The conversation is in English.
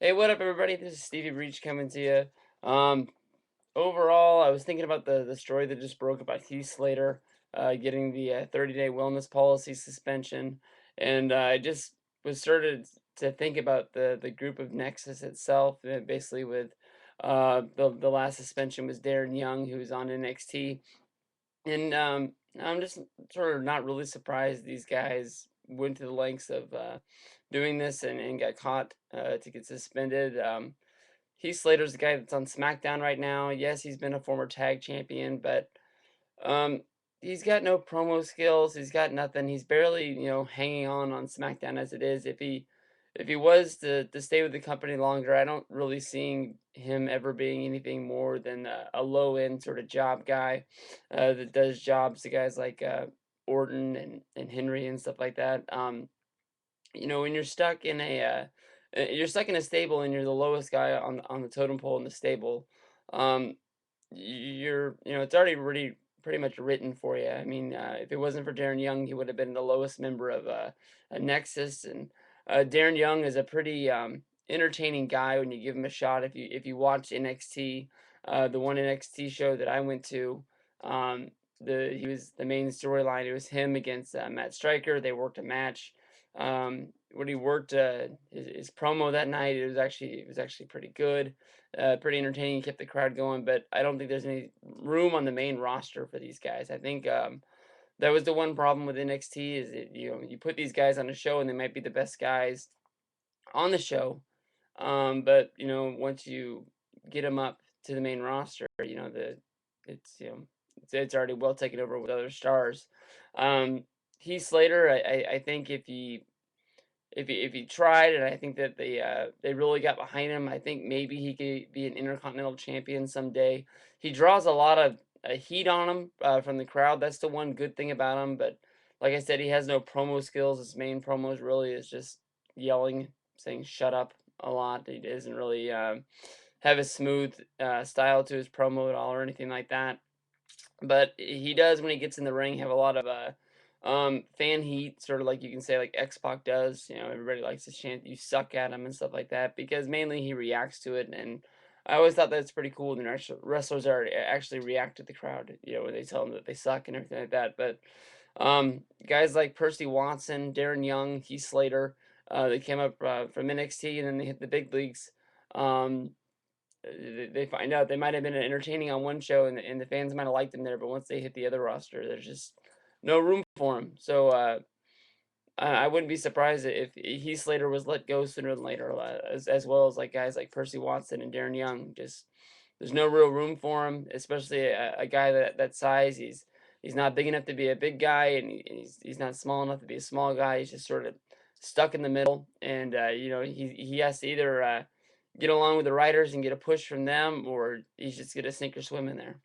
Hey, what up, everybody? This is Stevie Breech coming to you. Overall, I was thinking about the story that just broke about Heath Slater getting the 30-day wellness policy suspension, and I just was started to think about the group of Nexus itself. Basically, with the last suspension was Darren Young, who was on NXT, and I'm just sort of not really surprised these guys went to the lengths of doing this and got caught to get suspended. Heath Slater's the guy that's on SmackDown right now. Yes, he's been a former tag champion, but um, he's got no promo skills. He's got nothing. He's barely, hanging on SmackDown as it is. If he was to stay with the company longer, I don't really seeing him ever being anything more than a low end sort of job guy that does jobs to guys like Orton and Henry and stuff like that. When you're stuck in a stable and you're the lowest guy on the totem pole in the stable, um, it's already pretty much written for you. I mean, if it wasn't for Darren Young, he would have been the lowest member of a Nexus. And Darren Young is a pretty entertaining guy when you give him a shot. If you watch NXT, the one NXT show that I went to, um, he was the main storyline. It was him against Matt Striker. They worked a match. When he worked his promo that night, it was actually pretty good, pretty entertaining. Kept the crowd going, but I don't think there's any room on the main roster for these guys. I think that was the one problem with NXT is that you put these guys on a show and they might be the best guys on the show, but once you get them up to the main roster, it's already well taken over with other stars. Um, Heath Slater, I think if he tried, and I think that they really got behind him, I think maybe he could be an intercontinental champion someday. He draws a lot of heat on him from the crowd. That's the one good thing about him. But like I said, he has no promo skills. His main promos really is just yelling, saying "shut up" a lot. He doesn't really have a smooth style to his promo at all or anything like that. But he does when he gets in the ring have a lot of fan heat, sort of like you can say like X-Pac does. Everybody likes to chant "you suck" at him and stuff like that because mainly he reacts to it. And I always thought that's pretty cool when wrestlers are actually react to the crowd, when they tell them that they suck and everything like that. But guys like Percy Watson, Darren Young, Heath Slater, they came up from NXT and then they hit the big leagues. Um, they find out they might have been entertaining on one show and the fans might have liked them there, but once they hit the other roster, there's just no room for them. So I wouldn't be surprised if Heath Slater was let go sooner than later, as well as like guys like Percy Watson and Darren Young. Just there's no real room for him, especially a guy that size. He's not big enough to be a big guy, and he's not small enough to be a small guy. He's just sort of stuck in the middle, and he has to either get along with the writers and get a push from them, or he's just gonna sink or swim in there.